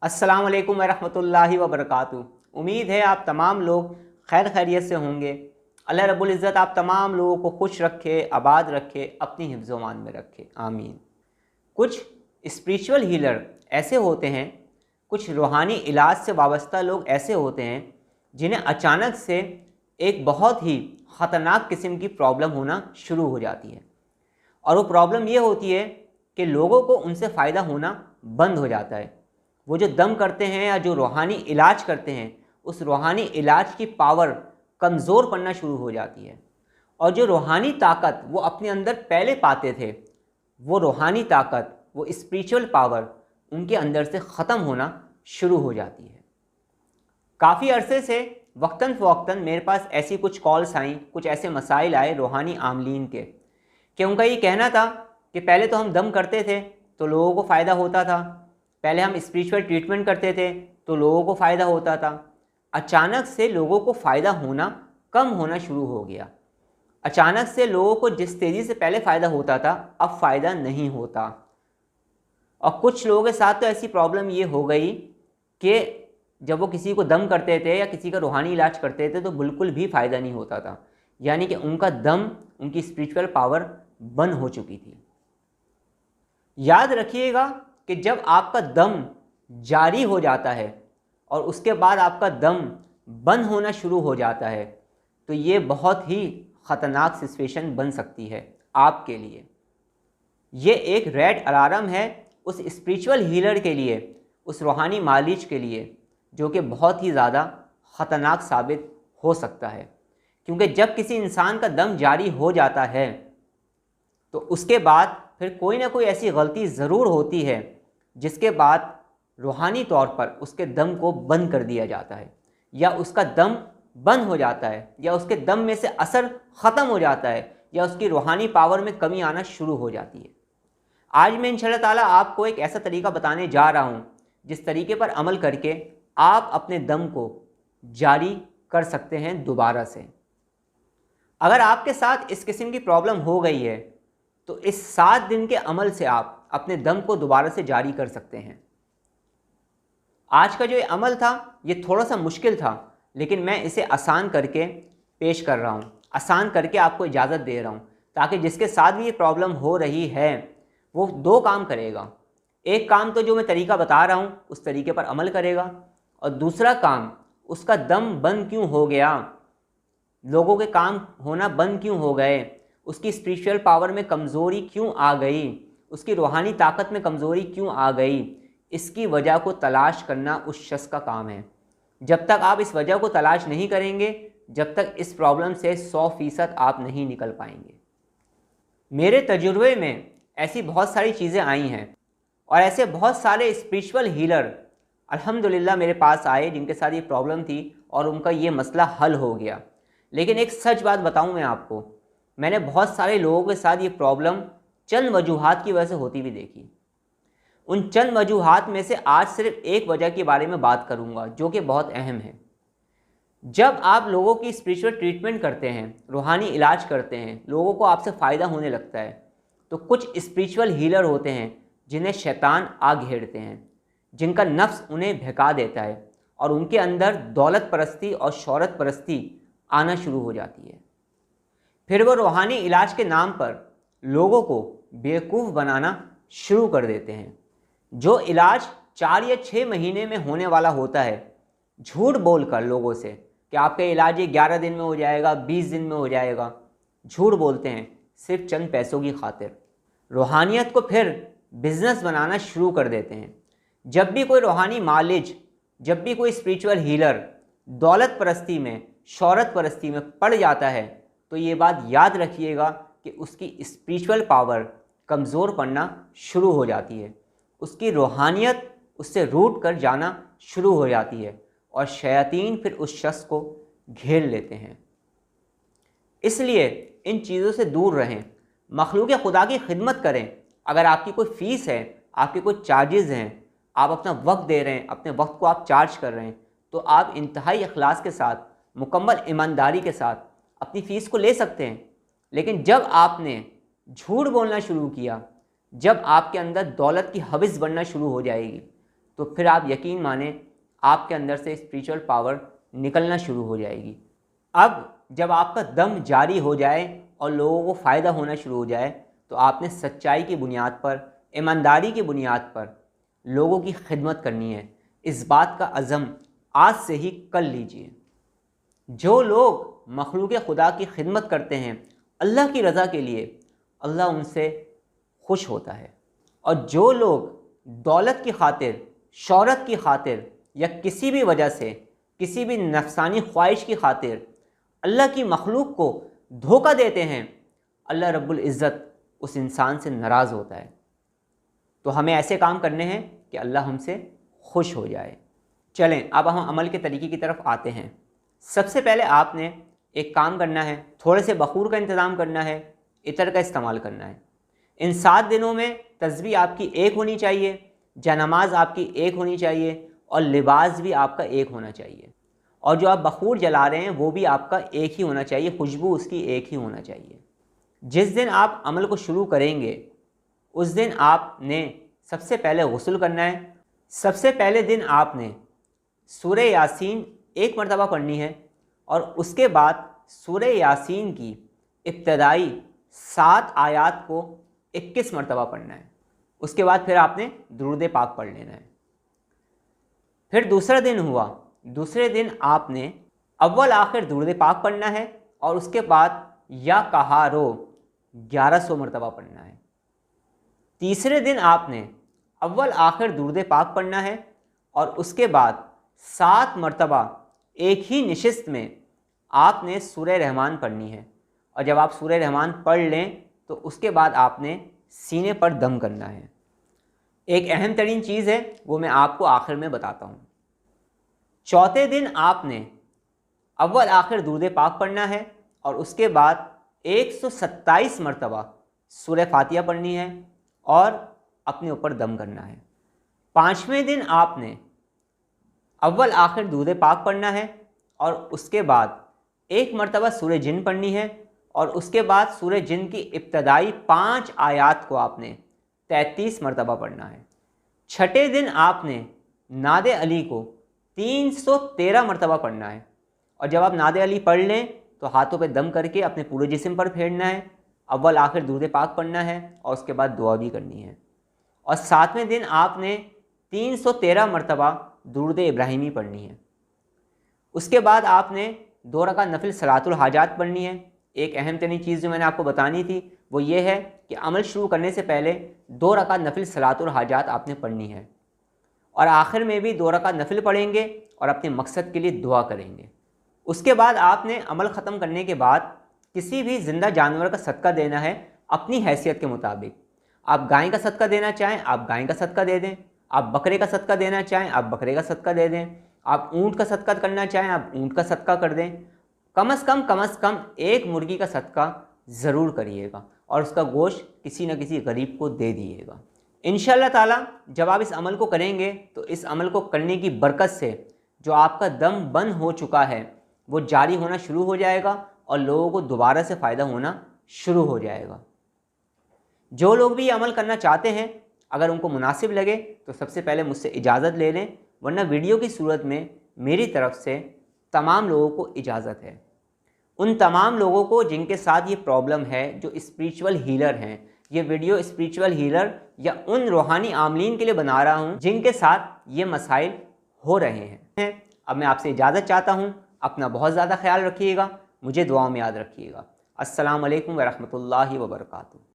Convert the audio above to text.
अस्सलाम वालेकुम वरहमतुल्लाहि वबरकातुहू। उम्मीद है आप तमाम लोग खैर खैरियत से होंगे। अल्लाह रब्बुल इज़्ज़त आप तमाम लोगों को खुश रखे, आबाद रखे, अपनी हिफ्ज़ व मान में रखे, आमीन। कुछ स्पिरिचुअल हीलर ऐसे होते हैं, कुछ रूहानी इलाज से वाबस्ता लोग ऐसे होते हैं जिन्हें अचानक से एक बहुत ही ख़तरनाक किस्म की प्रॉब्लम होना शुरू हो जाती है। और वो प्रॉब्लम ये होती है कि लोगों को उनसे फ़ायदा होना बंद हो जाता है। वो जो दम करते हैं या जो रूहानी इलाज करते हैं, उस रूहानी इलाज की पावर कमज़ोर पड़ना शुरू हो जाती है। और जो रूहानी ताकत वो अपने अंदर पहले पाते थे, वो रूहानी ताकत, वो स्पिरिचुअल पावर उनके अंदर से ख़त्म होना शुरू हो जाती है। काफ़ी अरसे से वक्तन फ़वक्तन मेरे पास ऐसी कुछ कॉल्स आईं, कुछ ऐसे मसाइल आए रूहानी आमलीन के, कि उनका ये कहना था कि पहले तो हम दम करते थे तो लोगों को फ़ायदा होता था, पहले हम स्पिरिचुअल ट्रीटमेंट करते थे तो लोगों को फ़ायदा होता था। अचानक से लोगों को फ़ायदा होना कम होना शुरू हो गया। अचानक से लोगों को जिस तेज़ी से पहले फ़ायदा होता था, अब फ़ायदा नहीं होता। और कुछ लोगों के साथ तो ऐसी प्रॉब्लम ये हो गई कि जब वो किसी को दम करते थे या किसी का रूहानी इलाज करते थे तो बिल्कुल भी फ़ायदा नहीं होता था। यानी कि उनका दम, उनकी स्पिरिचुअल पावर बंद हो चुकी थी। याद रखिएगा कि जब आपका दम जारी हो जाता है और उसके बाद आपका दम बंद होना शुरू हो जाता है, तो ये बहुत ही ख़तरनाक सिचुएशन बन सकती है आपके लिए। ये एक रेड अलार्म है उस स्पिरिचुअल हीलर के लिए, उस रूहानी मालिज के लिए, जो कि बहुत ही ज़्यादा ख़तरनाक साबित हो सकता है। क्योंकि जब किसी इंसान का दम जारी हो जाता है तो उसके बाद फिर कोई ना कोई ऐसी गलती ज़रूर होती है जिसके बाद रूहानी तौर पर उसके दम को बंद कर दिया जाता है, या उसका दम बंद हो जाता है, या उसके दम में से असर ख़त्म हो जाता है, या उसकी रूहानी पावर में कमी आना शुरू हो जाती है। आज मैं इंशाअल्लाह ताला आपको एक ऐसा तरीका बताने जा रहा हूँ जिस तरीके पर अमल करके आप अपने दम को जारी कर सकते हैं दोबारा से। अगर आपके साथ इस किस्म की प्रॉब्लम हो गई है तो इस 7 दिन के अमल से आप अपने दम को दोबारा से जारी कर सकते हैं। आज का जो ये अमल था ये थोड़ा सा मुश्किल था, लेकिन मैं इसे आसान करके पेश कर रहा हूँ, आसान करके आपको इजाज़त दे रहा हूँ, ताकि जिसके साथ भी ये प्रॉब्लम हो रही है वो 2 काम करेगा। एक काम तो जो मैं तरीका बता रहा हूँ उस तरीके पर अमल करेगा, और दूसरा काम, उसका दम बंद क्यों हो गया, लोगों के काम होना बंद क्यों हो गए, उसकी स्पिरिचुअल पावर में कमज़ोरी क्यों आ गई, उसकी रूहानी ताकत में कमज़ोरी क्यों आ गई, इसकी वजह को तलाश करना उस शख्स का काम है। जब तक आप इस वजह को तलाश नहीं करेंगे, जब तक इस प्रॉब्लम से 100% आप नहीं निकल पाएंगे। मेरे तजुर्बे में ऐसी बहुत सारी चीज़ें आई हैं और ऐसे बहुत सारे स्पिरिचुअल हीलर अल्हम्दुलिल्लाह मेरे पास आए जिनके साथ ये प्रॉब्लम थी और उनका ये मसला हल हो गया। लेकिन एक सच बात बताऊं मैं आपको, मैंने बहुत सारे लोगों के साथ ये प्रॉब्लम चंद वजूहात की वजह से होती भी देखी। उन चंद वजूहात में से आज सिर्फ एक वजह के बारे में बात करूंगा जो कि बहुत अहम है। जब आप लोगों की स्पिरिचुअल ट्रीटमेंट करते हैं, रूहानी इलाज करते हैं, लोगों को आपसे फ़ायदा होने लगता है, तो कुछ स्पिरिचुअल हीलर होते हैं जिन्हें शैतान आ घेरते हैं, जिनका नफ्स उन्हें बहका देता है और उनके अंदर दौलत परस्ती और शोहरत परस्ती आना शुरू हो जाती है। फिर वो रूहानी इलाज के नाम पर लोगों को बेवकूफ़ बनाना शुरू कर देते हैं। जो इलाज 4 या 6 महीने में होने वाला होता है, झूठ बोलकर लोगों से कि आपका इलाज ये 11 दिन में हो जाएगा, 20 दिन में हो जाएगा, झूठ बोलते हैं सिर्फ चंद पैसों की खातिर। रूहानियत को फिर बिजनेस बनाना शुरू कर देते हैं। जब भी कोई रूहानी मालिज, जब भी कोई स्पिरिचुअल हीलर दौलत परस्ती में, शोहरत परस्ती में पड़ जाता है, तो ये बात याद रखिएगा कि उसकी स्पिरिचुअल पावर कमज़ोर पड़ना शुरू हो जाती है, उसकी रूहानियत उससे रूठ कर जाना शुरू हो जाती है और शयातीन फिर उस शख्स को घेर लेते हैं। इसलिए इन चीज़ों से दूर रहें, मखलूक खुदा की खिदमत करें। अगर आपकी कोई फ़ीस है, आपके कोई चार्जेज़ हैं, आप अपना वक्त दे रहे हैं, अपने वक्त को आप चार्ज कर रहे हैं, तो आप इंतहाई इखलास के साथ, मुकम्मल ईमानदारी के साथ अपनी फ़ीस को ले सकते हैं। लेकिन जब आपने झूठ बोलना शुरू किया, जब आपके अंदर दौलत की हविस बढ़ना शुरू हो जाएगी, तो फिर आप यकीन माने आपके अंदर से स्पिरिचुअल पावर निकलना शुरू हो जाएगी। अब जब आपका दम जारी हो जाए और लोगों को फ़ायदा होना शुरू हो जाए, तो आपने सच्चाई की बुनियाद पर, ईमानदारी की बुनियाद पर लोगों की खिदमत करनी है। इस बात का अज़म आज से ही कर लीजिए। जो लोग मखलूक खुदा की खिदमत करते हैं अल्लाह की रज़ा के लिए, अल्लाह उनसे खुश होता है। और जो लोग दौलत की खातिर, शोहरत की खातिर या किसी भी वजह से, किसी भी नफसानी ख्वाहिश की खातिर अल्लाह की मखलूक को धोखा देते हैं, अल्लाह रब्बुल इज़्ज़त उस इंसान से नाराज़ होता है। तो हमें ऐसे काम करने हैं कि अल्लाह हमसे खुश हो जाए। चलें अब हम अमल के तरीके की तरफ आते हैं। सबसे पहले आपने एक काम करना है, थोड़े से बखूर का इंतज़ाम करना है, इतर का इस्तेमाल करना है। इन 7 दिनों में तस्बीह आपकी एक होनी चाहिए, जनमाज आपकी एक होनी चाहिए और लिबास भी आपका एक होना चाहिए। और जो आप बखूर जला रहे हैं वो भी आपका एक ही होना चाहिए, खुशबू उसकी एक ही होना चाहिए। जिस दिन आप अमल को शुरू करेंगे उस दिन आपने सबसे पहले गुस्ल करना है। सबसे पहले दिन आपने सूरह यासीन 1 मरतबा पढ़नी है और उसके बाद सूरह यासीन की इब्तदाई 7 आयात को 21 मरतबा पढ़ना है। उसके बाद फिर आपने दुरूद पाक पढ़ लेना है। फिर दूसरा दिन हुआ, दूसरे दिन आपने अव्वल आखिर दुरूद पाक पढ़ना है और उसके बाद या कहारो 1100 मरतबा पढ़ना है। तीसरे दिन आपने अव्वल आखिर दुरूद पाक पढ़ना है और उसके बाद 7 मरतबा एक ही निशिस्त में आपने सूरह रहमान पढ़नी है। और जब आप सूरह रहमान पढ़ लें तो उसके बाद आपने सीने पर दम करना है। एक अहम तरीन चीज़ है, वो मैं आपको आखिर में बताता हूँ। चौथे दिन आपने अव्वल आखिर दुरूद पाक पढ़ना है और उसके बाद 127 मरतबा सूरह फातिहा पढ़नी है और अपने ऊपर दम करना है। पाँचवें दिन आपने अव्वल आखिर दुरूद पाक पढ़ना है और उसके बाद 1 मरतबा सूरह जिन पढ़नी है और उसके बाद सूरह जिन की इब्तदाई 5 आयात को आपने 33 मरतबा पढ़ना है। छठे दिन आपने नादे अली को 313 मरतबा पढ़ना है और जब आप नादे अली पढ़ लें तो हाथों पे दम करके अपने पूरे जिस्म पर फेरना है, अव्वल आखिर दुरूद पाक पढ़ना है और उसके बाद दुआ भी करनी है। और 7वें दिन आपने 313 मरतबा दुरूद इब्राहिमी पढ़नी है। उसके बाद आपने 2 रकात नफिल सलातुल हाजात पढ़नी है। एक अहम तरीन चीज़ जो मैंने आपको बतानी थी वो ये है कि अमल शुरू करने से पहले 2 रकात नफिल सलातुल हाजात आपने पढ़नी है और आखिर में भी 2 रकात नफिल पढ़ेंगे और अपने मकसद के लिए दुआ करेंगे। उसके बाद आपने अमल ख़त्म करने के बाद किसी भी ज़िंदा जानवर का सदका देना है अपनी हैसियत के मुताबिक। आप गाय का सदका देना चाहें आप गाय का सदका दे दें, आप बकरे का सदका देना चाहें आप बकरे का सदका दे दें, आप ऊँट का सदका करना चाहें आप ऊँट का सदका कर दें। कम से कम एक मुर्गी का सदका ज़रूर करिएगा और उसका गोश्त किसी न किसी गरीब को दे दिएगा। इंशाअल्लाह ताला जब आप इस अमल को करेंगे तो इस अमल को करने की बरकत से जो आपका दम बंद हो चुका है वो जारी होना शुरू हो जाएगा और लोगों को दोबारा से फ़ायदा होना शुरू हो जाएगा। जो लोग भी ये अमल करना चाहते हैं अगर उनको मुनासिब लगे तो सबसे पहले मुझसे इजाज़त ले लें, वरना वीडियो की सूरत में मेरी तरफ से तमाम लोगों को इजाज़त है। उन तमाम लोगों को जिनके साथ ये प्रॉब्लम है, जो स्पिरिचुअल हीलर हैं, ये वीडियो स्पिरिचुअल हीलर या उन रूहानी आमलीन के लिए बना रहा हूँ जिनके साथ ये मसाइल हो रहे हैं। अब मैं आपसे इजाज़त चाहता हूँ। अपना बहुत ज़्यादा ख्याल रखिएगा, मुझे दुआओं में याद रखिएगा। अस्सलाम वालेकुम व रहमतुल्लाहि व बरकातुहू।